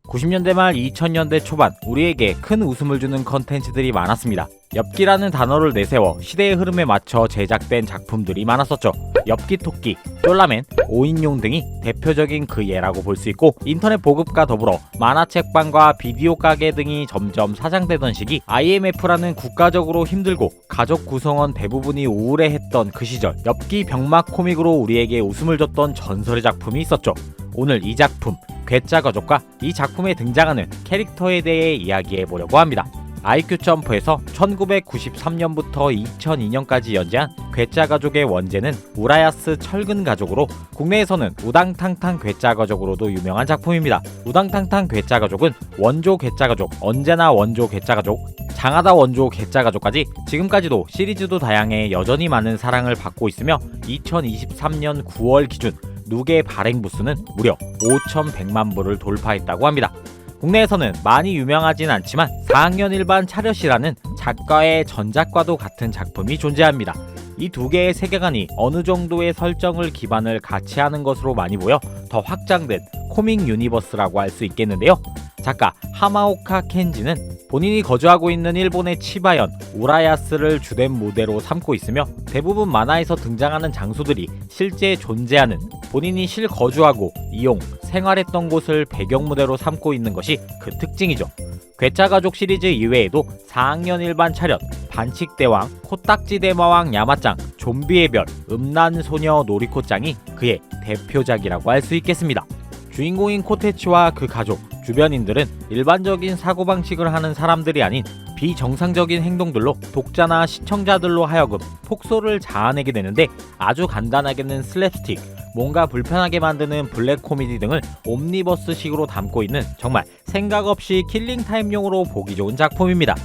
90년대 말 2000년대 초반 우리에게 큰 웃음을 주는 컨텐츠들이 많았습니다. 엽기라는 단어를 내세워 시대의 흐름에 맞춰 제작된 작품들이 많았었죠. 엽기토끼, 쫄라맨, 5인용 등이 대표적인 그 예라고 볼 수 있고, 인터넷 보급과 더불어 만화책방과 비디오 가게 등이 점점 사장되던 시기, IMF라는 국가적으로 힘들고 가족 구성원 대부분이 우울해했던 그 시절, 엽기 병맛 코믹으로 우리에게 웃음을 줬던 전설의 작품이 있었죠. 오늘 이 작품 괴짜가족과 이 작품에 등장하는 캐릭터에 대해 이야기해보려고 합니다. IQ 점프에서 1993년부터 2002년까지 연재한 괴짜가족의 원제는 우라야스 철근가족으로, 국내에서는 우당탕탕 괴짜가족으로도 유명한 작품입니다. 우당탕탕 괴짜가족은 원조 괴짜가족, 언제나 원조 괴짜가족, 장하다 원조 괴짜가족까지 지금까지도 시리즈도 다양해 여전히 많은 사랑을 받고 있으며, 2023년 9월 기준 누계 발행 부수는 무려 5,100만 부를 돌파했다고 합니다. 국내에서는 많이 유명하진 않지만 4학년 일반 차렷이라는 작가의 전작과도 같은 작품이 존재합니다. 이 두 개의 세계관이 어느 정도의 설정을 기반을 같이 하는 것으로 많이 보여 더 확장된 코믹 유니버스라고 할 수 있겠는데요. 작가 하마오카 켄지는 본인이 거주하고 있는 일본의 치바현, 우라야스를 주된 무대로 삼고 있으며, 대부분 만화에서 등장하는 장소들이 실제 존재하는, 본인이 실거주하고 이용, 생활했던 곳을 배경무대로 삼고 있는 것이 그 특징이죠. 괴짜가족 시리즈 이외에도 4학년 일반 차렷, 반칙대왕, 코딱지대마왕 야마짱, 좀비의 별, 음란소녀 노리코짱이 그의 대표작이라고 할 수 있겠습니다. 주인공인 코테츠와 그 가족, 주변인들은 일반적인 사고방식을 하는 사람들이 아닌 비정상적인 행동들로 독자나 시청자들로 하여금 폭소를 자아내게 되는데, 아주 간단하게는 슬랩스틱, 뭔가 불편하게 만드는 블랙 코미디 등을 옴니버스식으로 담고 있는 정말 생각 없이 킬링타임용으로 보기 좋은 작품입니다.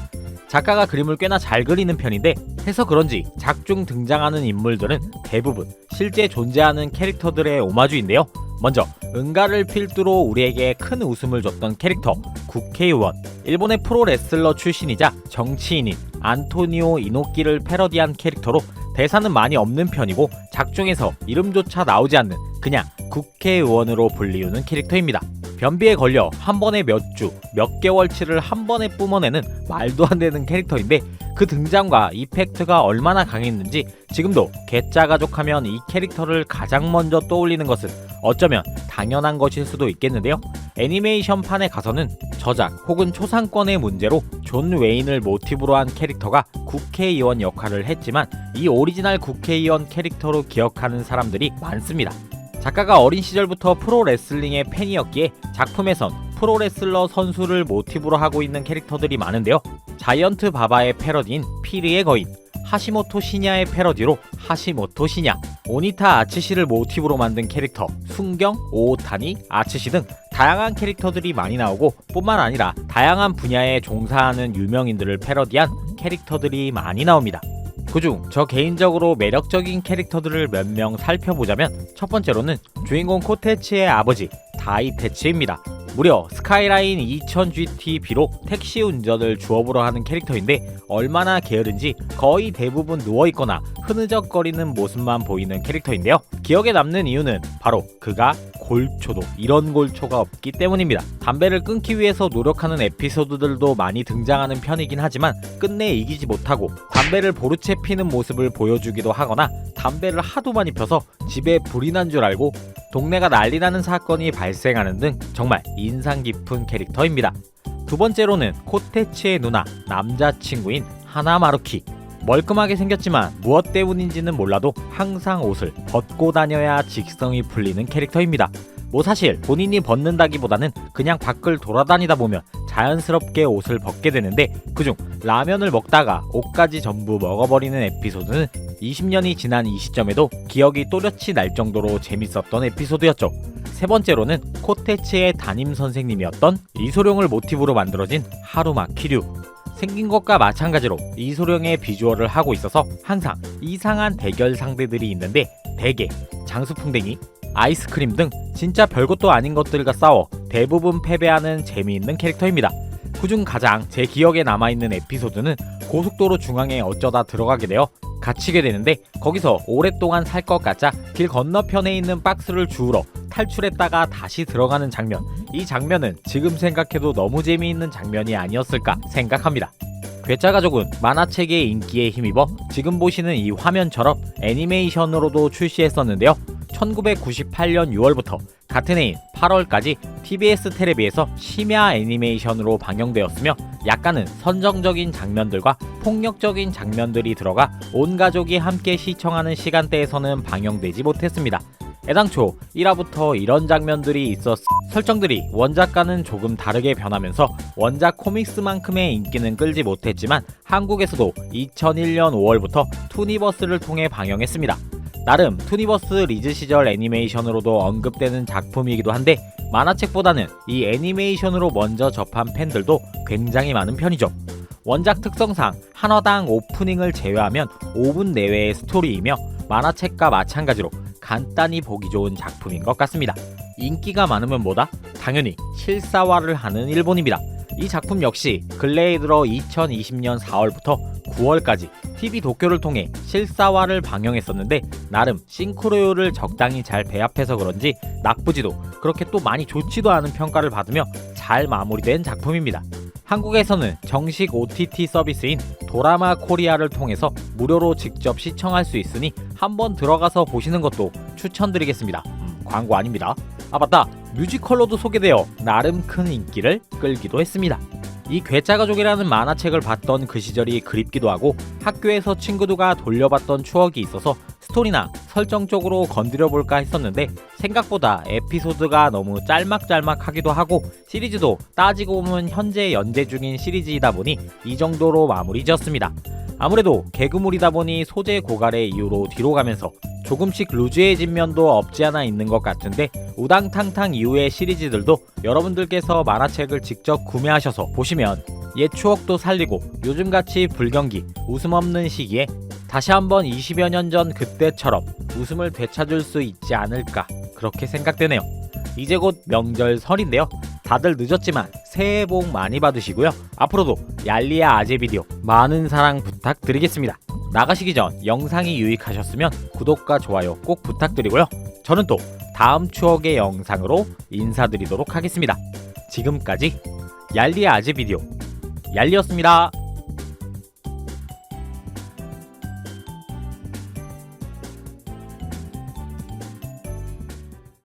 작가가 그림을 꽤나 잘 그리는 편인데, 해서 그런지 작중 등장하는 인물들은 대부분 실제 존재하는 캐릭터들의 오마주인데요. 먼저 응가를 필두로 우리에게 큰 웃음을 줬던 캐릭터 국회의원, 일본의 프로레슬러 출신이자 정치인인 안토니오 이노키를 패러디한 캐릭터로 대사는 많이 없는 편이고, 작중에서 이름조차 나오지 않는 그냥 국회의원으로 불리우는 캐릭터입니다. 변비에 걸려 한 번에 몇 주, 몇 개월치를 한 번에 뿜어내는 말도 안 되는 캐릭터인데, 그 등장과 이펙트가 얼마나 강했는지 지금도 괴짜가족 하면 이 캐릭터를 가장 먼저 떠올리는 것은 어쩌면 당연한 것일 수도 있겠는데요. 애니메이션판에 가서는 저작 혹은 초상권의 문제로 존 웨인을 모티브로 한 캐릭터가 국회의원 역할을 했지만, 이 오리지널 국회의원 캐릭터로 기억하는 사람들이 많습니다. 작가가 어린 시절부터 프로레슬링의 팬이었기에 작품에선 프로레슬러 선수를 모티브로 하고 있는 캐릭터들이 많은데요. 자이언트 바바의 패러디인 피르의 거인, 하시모토 시냐의 패러디로 하시모토 시냐, 오니타 아츠시를 모티브로 만든 캐릭터 순경, 오오타니, 아츠시 등 다양한 캐릭터들이 많이 나오고, 뿐만 아니라 다양한 분야에 종사하는 유명인들을 패러디한 캐릭터들이 많이 나옵니다. 그중 저 개인적으로 매력적인 캐릭터들을 몇 명 살펴보자면, 첫 번째로는 주인공 코테츠의 아버지 다이테츠입니다. 무려 스카이라인 2000GTB로 택시 운전을 주업으로 하는 캐릭터인데, 얼마나 게으른지 거의 대부분 누워있거나 흐느적거리는 모습만 보이는 캐릭터인데요. 기억에 남는 이유는 바로 그가 골초도 이런 골초가 없기 때문입니다. 담배를 끊기 위해서 노력하는 에피소드들도 많이 등장하는 편이긴 하지만, 끝내 이기지 못하고 담배를 보르채 피는 모습을 보여주기도 하거나, 담배를 하도 많이 펴서 집에 불이 난 줄 알고 동네가 난리나는 사건이 발생하는 등 정말 인상 깊은 캐릭터입니다. 두 번째로는 코테츠의 누나, 남자친구인 하나마루키. 멀끔하게 생겼지만 무엇 때문인지는 몰라도 항상 옷을 벗고 다녀야 직성이 풀리는 캐릭터입니다. 사실 본인이 벗는다기보다는 그냥 밖을 돌아다니다 보면 자연스럽게 옷을 벗게 되는데, 그중 라면을 먹다가 옷까지 전부 먹어버리는 에피소드는 20년이 지난 이 시점에도 기억이 또렷이 날 정도로 재밌었던 에피소드였죠. 세 번째로는 코테츠의 담임 선생님이었던 이소룡을 모티브로 만들어진 하루마 키류. 생긴 것과 마찬가지로 이소룡의 비주얼을 하고 있어서 항상 이상한 대결 상대들이 있는데, 베개, 장수풍뎅이, 아이스크림 등 진짜 별것도 아닌 것들과 싸워 대부분 패배하는 재미있는 캐릭터입니다. 그중 가장 제 기억에 남아있는 에피소드는 고속도로 중앙에 어쩌다 들어가게 되어 갇히게 되는데, 거기서 오랫동안 살 것 같자 길 건너편에 있는 박스를 주우러 탈출했다가 다시 들어가는 장면, 이 장면은 지금 생각해도 너무 재미있는 장면이 아니었을까 생각합니다. 괴짜가족은 만화책의 인기에 힘입어 지금 보시는 이 화면처럼 애니메이션으로도 출시했었는데요. 1998년 6월부터 같은 해인 8월까지 TBS 텔레비에서 심야 애니메이션으로 방영되었으며 약간은 선정적인 장면들과 폭력적인 장면들이 들어가 온 가족이 함께 시청하는 시간대에서는 방영되지 못했습니다. 애당초 1화부터 이런 장면들이 있었 설정들이 원작과는 조금 다르게 변하면서 원작 코믹스만큼의 인기는 끌지 못했지만 한국에서도 2001년 5월부터 투니버스를 통해 방영했습니다. 나름 투니버스 리즈 시절 애니메이션으로도 언급되는 작품이기도 한데 만화책보다는 이 애니메이션으로 먼저 접한 팬들도 굉장히 많은 편이죠. 원작 특성상 한화당 오프닝을 제외하면 5분 내외의 스토리이며 만화책과 마찬가지로 간단히 보기 좋은 작품인 것 같습니다. 인기가 많으면 뭐다? 당연히 실사화를 하는 일본입니다. 이 작품 역시 근래에 들어 2020년 4월부터 9월까지 TV 도쿄를 통해 실사화를 방영했었는데 나름 싱크로율을 적당히 잘 배합해서 그런지 나쁘지도 그렇게 또 많이 좋지도 않은 평가를 받으며 잘 마무리된 작품입니다. 한국에서는 정식 OTT 서비스인 도라마 코리아를 통해서 무료로 직접 시청할 수 있으니 한번 들어가서 보시는 것도 추천드리겠습니다. 광고 아닙니다. 아 맞다, 뮤지컬로도 소개되어 나름 큰 인기를 끌기도 했습니다. 이 괴짜가족이라는 만화책을 봤던 그 시절이 그립기도 하고 학교에서 친구들과 돌려봤던 추억이 있어서 스토리나 설정 쪽으로 건드려볼까 했었는데 생각보다 에피소드가 너무 짤막짤막하기도 하고 시리즈도 따지고 보면 현재 연재 중인 시리즈이다 보니 이 정도로 마무리 지었습니다. 아무래도 개그물이다 보니 소재 고갈의 이유로 뒤로 가면서 조금씩 루즈해진 면도 없지 않아 있는 것 같은데 우당탕탕 이후의 시리즈들도 여러분들께서 만화책을 직접 구매하셔서 보시면 옛 추억도 살리고 요즘같이 불경기, 웃음 없는 시기에 다시 한번 20여 년 전 그때처럼 웃음을 되찾을 수 있지 않을까 그렇게 생각되네요. 이제 곧 명절 설인데요. 다들 늦었지만 새해 복 많이 받으시고요. 앞으로도 얄리야 아재 비디오 많은 사랑 부탁드리겠습니다. 나가시기 전 영상이 유익하셨으면 구독과 좋아요 꼭 부탁드리고요. 저는 또 다음 추억의 영상으로 인사드리도록 하겠습니다. 지금까지 얄리야 아재 비디오 얄리였습니다.